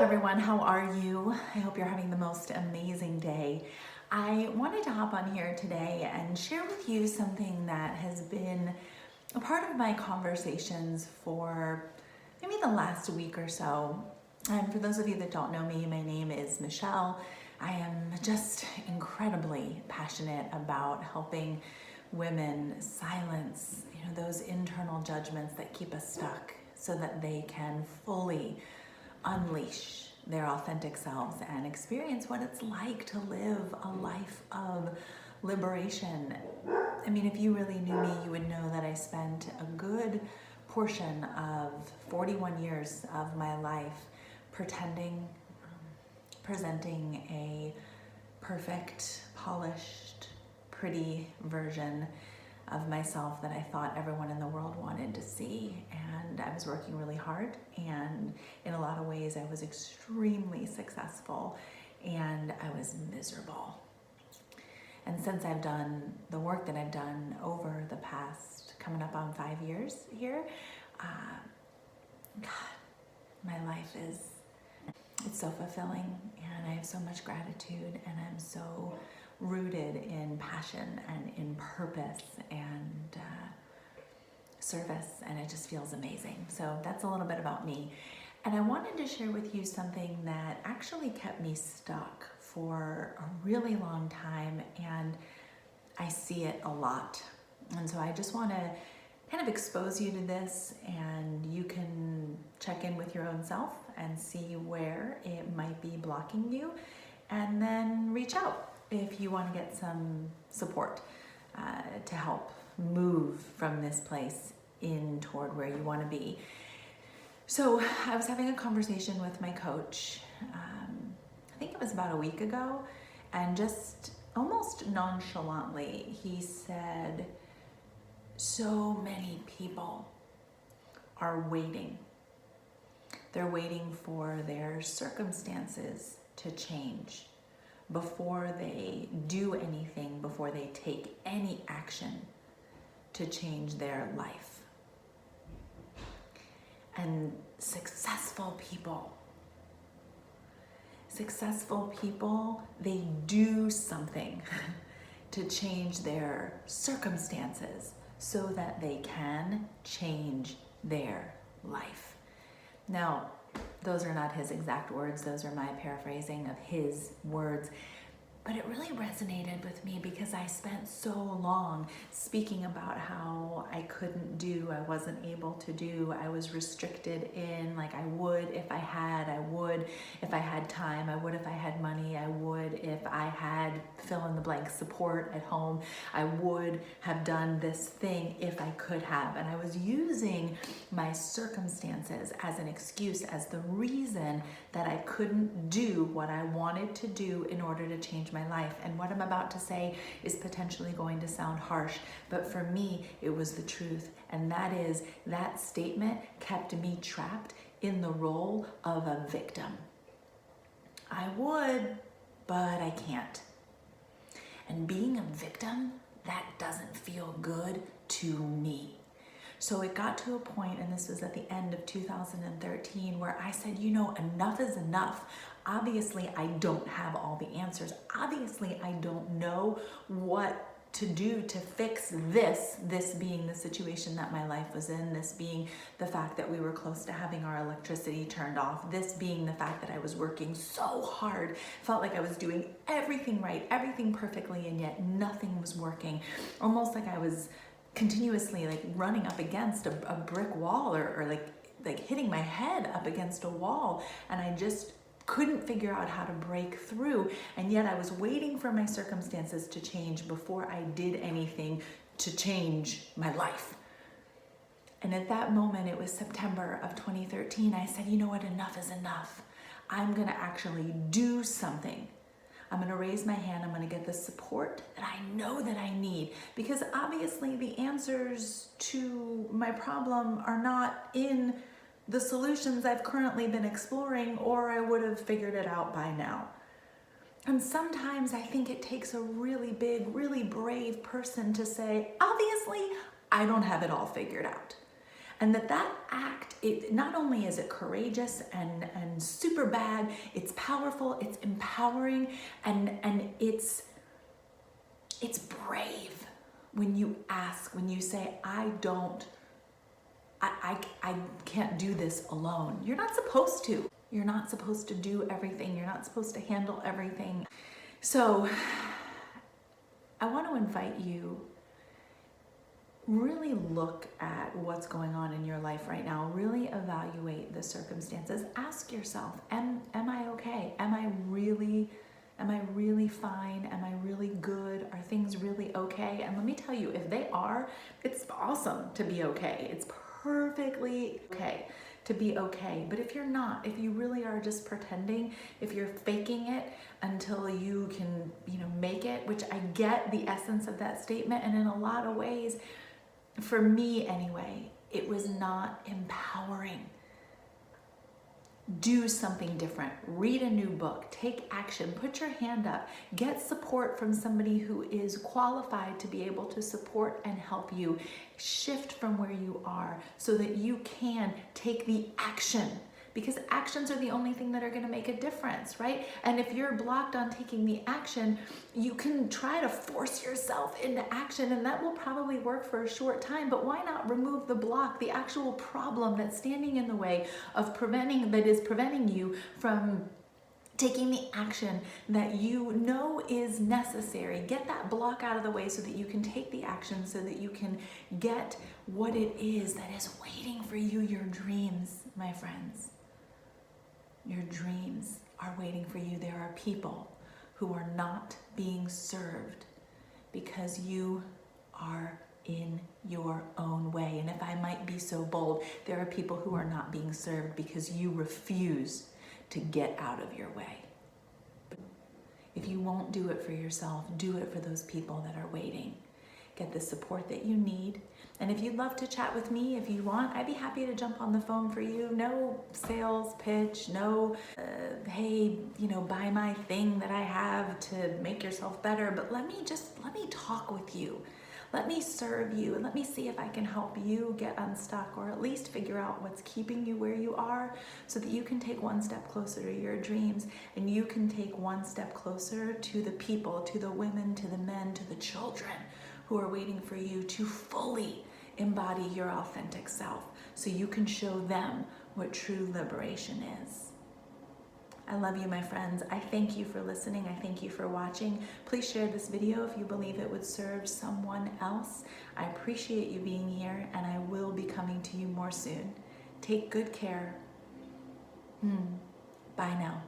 everyone, how are you? I hope you're having the most amazing day. I wanted to hop on here today and share with you something that has been a part of my conversations for maybe the last week or so. And for those of you that don't know me, my name is Michelle. I am just incredibly passionate about helping women silence, those internal judgments that keep us stuck so that they can fully unleash their authentic selves and experience what it's like to live a life of liberation. I mean, if you really knew me, you would know that I spent a good portion of 41 years of my life pretending, presenting a perfect, polished, pretty version of myself that I thought everyone in the world wanted to see. And I was working really hard, and in a lot of ways I was extremely successful, and I was miserable. And since I've done the work that I've done over the past, coming up on 5 years here, God, my life it's so fulfilling, and I have so much gratitude, and I'm so rooted in passion and in purpose and service, and it just feels amazing. So that's a little bit about me. And I wanted to share with you something that actually kept me stuck for a really long time, and I see it a lot. And so I just want to kind of expose you to this, and you can check in with your own self and see where it might be blocking you, and then reach out if you want to get some support to help move from this place in toward where you want to be. So I was having a conversation with my coach, I think it was about a week ago, and just almost nonchalantly, he said, so many people are waiting. They're waiting for their circumstances to change before they do anything, before they take any action to change their life. And successful people, they do something to change their circumstances so that they can change their life. Now, those are not his exact words, those are my paraphrasing of his words. But it really resonated with me because I spent so long speaking about how I couldn't do, I wasn't able to do, I was restricted in, like I would if I had, I would if I had time, I would if I had money, I would if I had fill in the blank support at home, I would have done this thing if I could have. And I was using my circumstances as an excuse, as the reason that I couldn't do what I wanted to do in order to change my life. And what I'm about to say is potentially going to sound harsh, but for me, it was the truth. And that is, that statement kept me trapped in the role of a victim. I would, but I can't. And being a victim, that doesn't feel good to me. So it got to a point, and this was at the end of 2013, where I said, enough is enough. Obviously, I don't have all the answers. Obviously, I don't know what to do to fix this being the situation that my life was in, this being the fact that we were close to having our electricity turned off, this being the fact that I was working so hard, felt like I was doing everything right, everything perfectly, and yet nothing was working. Almost like I was continuously like running up against a brick wall, or like hitting my head up against a wall, and I just couldn't figure out how to break through. And yet I was waiting for my circumstances to change before I did anything to change my life. And at that moment, it was September of 2013, I said, you know what, enough is enough. I'm gonna actually do something. I'm gonna raise my hand, I'm gonna get the support that I know that I need, because obviously the answers to my problem are not in the solutions I've currently been exploring, or I would have figured it out by now. And sometimes I think it takes a really big, really brave person to say, obviously, I don't have it all figured out. And that act, it not only is it courageous and super bad, it's powerful, it's empowering, and it's brave when you ask, when you say, I can't do this alone. You're not supposed to. You're not supposed to do everything. You're not supposed to handle everything. So I want to invite you, really look at what's going on in your life right now. Really evaluate the circumstances. Ask yourself, am I okay? Am I really fine? Am I really good? Are things really okay? And let me tell you, if they are, it's awesome to be okay. It's perfectly okay to be okay. But if you're not, if you really are just pretending, if you're faking it until you can, make it, which I get the essence of that statement, and in a lot of ways, for me anyway, it was not empowering. Do something different. Read a new book. Take action. Put your hand up. Get support from somebody who is qualified to be able to support and help you. Shift from where you are so that you can take the action, because actions are the only thing that are going to make a difference, right? And if you're blocked on taking the action, you can try to force yourself into action, and that will probably work for a short time, but why not remove the block, the actual problem that's standing in the way of that is preventing you from taking the action that you know is necessary. Get that block out of the way so that you can take the action, so that you can get what it is that is waiting for you, your dreams, my friends. Your dreams are waiting for you. There are people who are not being served because you are in your own way. And if I might be so bold, there are people who are not being served because you refuse to get out of your way. If you won't do it for yourself, do it for those people that are waiting. Get the support that you need. And if you'd love to chat with me, if you want, I'd be happy to jump on the phone for you. No sales pitch, no, hey, buy my thing that I have to make yourself better. But let me talk with you. Let me serve you, and let me see if I can help you get unstuck, or at least figure out what's keeping you where you are, so that you can take one step closer to your dreams, and you can take one step closer to the people, to the women, to the men, to the children who are waiting for you to fully embody your authentic self, so you can show them what true liberation is. I love you, my friends. I thank you for listening. I thank you for watching. Please share this video if you believe it would serve someone else. I appreciate you being here, and I will be coming to you more soon. Take good care. Bye now.